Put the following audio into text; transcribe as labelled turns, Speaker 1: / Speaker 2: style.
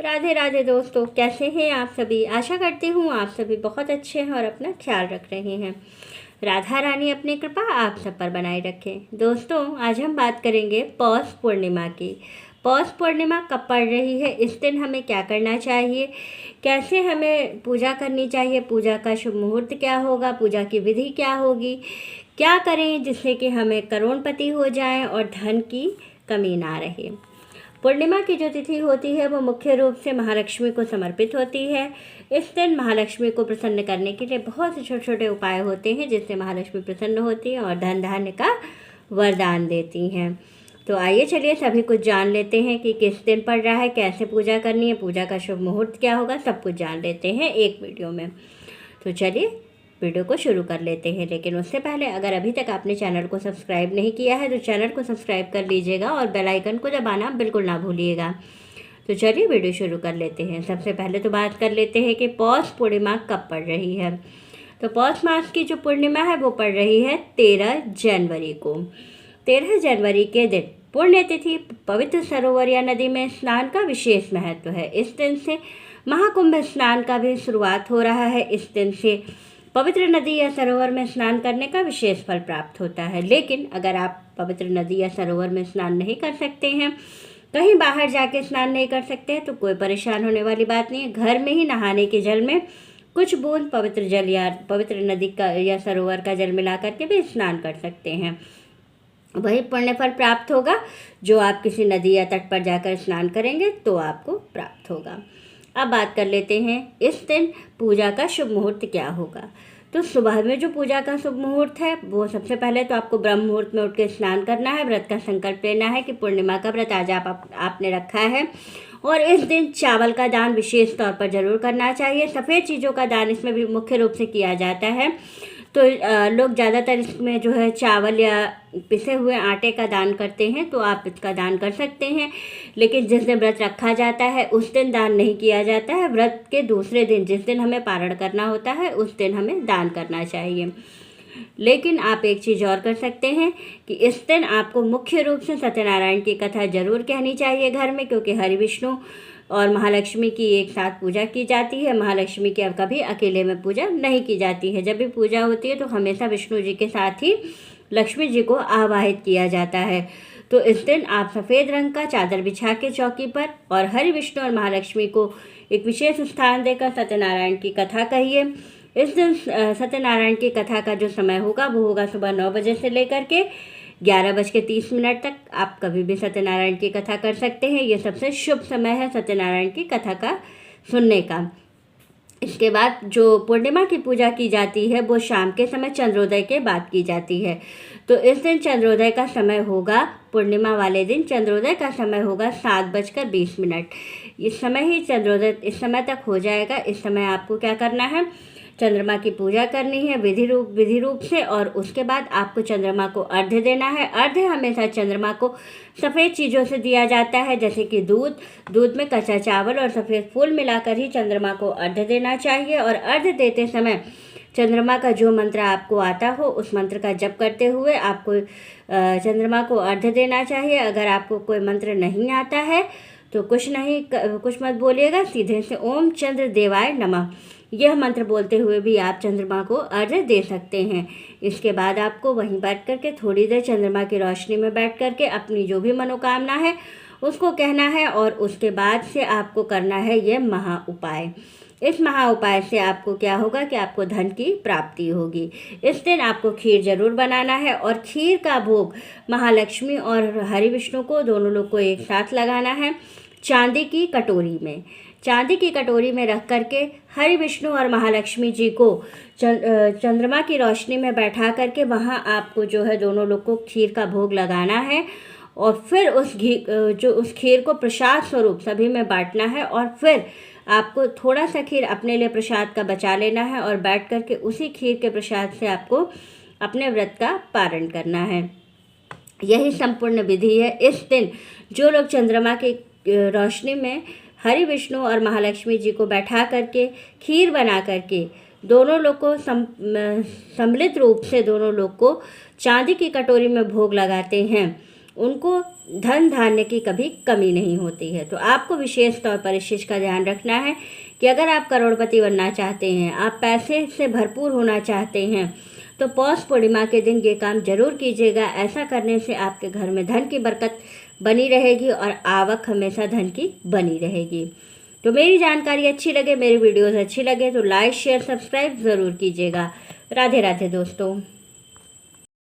Speaker 1: राधे राधे दोस्तों, कैसे हैं आप सभी। आशा करती हूँ आप सभी बहुत अच्छे हैं और अपना ख्याल रख रहे हैं। राधा रानी अपनी कृपा आप सब पर बनाए रखें। दोस्तों, आज हम बात करेंगे पौष पूर्णिमा की। पौष पूर्णिमा कब पड़ रही है, इस दिन हमें क्या करना चाहिए, कैसे हमें पूजा करनी चाहिए, पूजा का शुभ मुहूर्त क्या होगा, पूजा की विधि क्या होगी, क्या करें जिससे कि हमें करोड़पति हो जाएं और धन की कमी ना रहे। पूर्णिमा की जो तिथि होती है वो मुख्य रूप से महालक्ष्मी को समर्पित होती है। इस दिन महालक्ष्मी को प्रसन्न करने के लिए बहुत से छोटे छोटे उपाय होते हैं जिससे महालक्ष्मी प्रसन्न होती हैं और धन धान्य का वरदान देती हैं। तो आइए चलिए सभी कुछ जान लेते हैं कि किस दिन पड़ रहा है, कैसे पूजा करनी है, पूजा का शुभ मुहूर्त क्या होगा, सब कुछ जान लेते हैं एक वीडियो में। तो चलिए वीडियो को शुरू कर लेते हैं। लेकिन उससे पहले अगर अभी तक आपने चैनल को सब्सक्राइब नहीं किया है तो चैनल को सब्सक्राइब कर लीजिएगा और बेल आइकन को दबाना बिल्कुल ना भूलिएगा। तो चलिए वीडियो शुरू कर लेते हैं। सबसे पहले तो बात कर लेते हैं कि पौष पूर्णिमा कब पड़ रही है। तो पौष मास की जो पूर्णिमा है वो पड़ रही है 13 जनवरी को। 13 जनवरी के दिन पुण्यतिथि पवित्र सरोवर या नदी में स्नान का विशेष महत्व है। इस दिन से महाकुंभ स्नान का भी शुरुआत हो रहा है। इस दिन से पवित्र नदी या सरोवर में स्नान करने का विशेष फल प्राप्त होता है। लेकिन अगर आप पवित्र नदी या सरोवर में स्नान नहीं कर सकते हैं, कहीं बाहर जाके स्नान नहीं कर सकते हैं, तो कोई परेशान होने वाली बात नहीं है। घर में ही नहाने के जल में कुछ बूंद पवित्र जल या पवित्र नदी का या सरोवर का जल मिला करके भी स्नान कर सकते हैं। वही पुण्य फल प्राप्त होगा जो आप किसी नदी या तट पर जाकर स्नान करेंगे तो आपको प्राप्त होगा। अब बात कर लेते हैं इस दिन पूजा का शुभ मुहूर्त क्या होगा। तो सुबह में जो पूजा का शुभ मुहूर्त है वो सबसे पहले तो आपको ब्रह्म मुहूर्त में उठ के स्नान करना है। व्रत का संकल्प लेना है कि पूर्णिमा का व्रत आज आपने रखा है और इस दिन चावल का दान विशेष तौर पर जरूर करना चाहिए। सफ़ेद चीज़ों का दान इसमें भी मुख्य रूप से किया जाता है। तो लोग ज़्यादातर इसमें जो है चावल या पिसे हुए आटे का दान करते हैं, तो आप इसका दान कर सकते हैं। लेकिन जिस दिन व्रत रखा जाता है उस दिन दान नहीं किया जाता है। व्रत के दूसरे दिन जिस दिन हमें पारण करना होता है उस दिन हमें दान करना चाहिए। लेकिन आप एक चीज़ और कर सकते हैं कि इस दिन आपको मुख्य रूप से सत्यनारायण की कथा जरूर कहनी चाहिए घर में, क्योंकि हरि विष्णु और महालक्ष्मी की एक साथ पूजा की जाती है। महालक्ष्मी की अब कभी अकेले में पूजा नहीं की जाती है। जब भी पूजा होती है तो हमेशा विष्णु जी के साथ ही लक्ष्मी जी को आवाहित किया जाता है। तो इस दिन आप सफ़ेद रंग का चादर बिछा के चौकी पर और हरि विष्णु और महालक्ष्मी को एक विशेष स्थान देकर सत्यनारायण की कथा कहिए। इस दिन सत्यनारायण की कथा का जो समय होगा वो होगा सुबह 9 बजे से लेकर के 11:30 तक। आप कभी भी सत्यनारायण की कथा कर सकते हैं। ये सबसे शुभ समय है सत्यनारायण की कथा का सुनने का। इसके बाद जो पूर्णिमा की पूजा की जाती है वो शाम के समय चंद्रोदय के बाद की जाती है। तो इस दिन चंद्रोदय का समय होगा, पूर्णिमा वाले दिन चंद्रोदय का समय होगा 7:20। इस समय ही चंद्रोदय इस समय तक हो जाएगा। इस समय आपको क्या करना है, चंद्रमा की पूजा करनी है विधि रूप से, और उसके बाद आपको चंद्रमा को अर्घ्य देना है। अर्घ्य हमेशा चंद्रमा को सफ़ेद चीज़ों से दिया जाता है, जैसे कि दूध में कच्चा चावल और सफ़ेद फूल मिलाकर ही चंद्रमा को अर्घ्य देना चाहिए। और अर्घ्य देते समय चंद्रमा का जो मंत्र आपको आता हो उस मंत्र का जप करते हुए आपको चंद्रमा को अर्घ्य देना चाहिए। अगर आपको कोई मंत्र नहीं आता है तो कुछ मत बोलिएगा, सीधे से ओम चंद्र देवाय नमः यह मंत्र बोलते हुए भी आप चंद्रमा को अर्घ्य दे सकते हैं। इसके बाद आपको वहीं बैठ करके थोड़ी देर चंद्रमा की रोशनी में बैठ करके अपनी जो भी मनोकामना है उसको कहना है, और उसके बाद से आपको करना है यह महा उपाय। इस महा उपाय से आपको क्या होगा कि आपको धन की प्राप्ति होगी। इस दिन आपको खीर जरूर बनाना है और खीर का भोग महालक्ष्मी और हरि विष्णु को दोनों लोग को एक साथ लगाना है चांदी की कटोरी में। चांदी की कटोरी में रख करके हरि विष्णु और महालक्ष्मी जी को चंद्रमा की रोशनी में बैठा करके वहाँ आपको जो है दोनों लोग को खीर का भोग लगाना है और फिर उस खीर को प्रसाद स्वरूप सभी में बांटना है। और फिर आपको थोड़ा सा खीर अपने लिए प्रसाद का बचा लेना है और बैठ करके उसी खीर के प्रसाद से आपको अपने व्रत का पारण करना है। यही संपूर्ण विधि है। इस दिन जो लोग चंद्रमा की रोशनी में हरि विष्णु और महालक्ष्मी जी को बैठा करके खीर बना करके दोनों लोग को सम्मिलित रूप से दोनों लोग को चांदी की कटोरी में भोग लगाते हैं, उनको धन धान्य की कभी कमी नहीं होती है। तो आपको विशेष तौर पर इस चीज़ का ध्यान रखना है कि अगर आप करोड़पति बनना चाहते हैं, आप पैसे से भरपूर होना चाहते हैं, तो पौष पूर्णिमा के दिन ये काम जरूर कीजिएगा। ऐसा करने से आपके घर में धन की बरकत बनी रहेगी और आवक हमेशा धन की बनी रहेगी। तो मेरी जानकारी अच्छी लगे, मेरी वीडियोस अच्छी लगे तो लाइक शेयर सब्सक्राइब ज़रूर कीजिएगा। राधे राधे दोस्तों।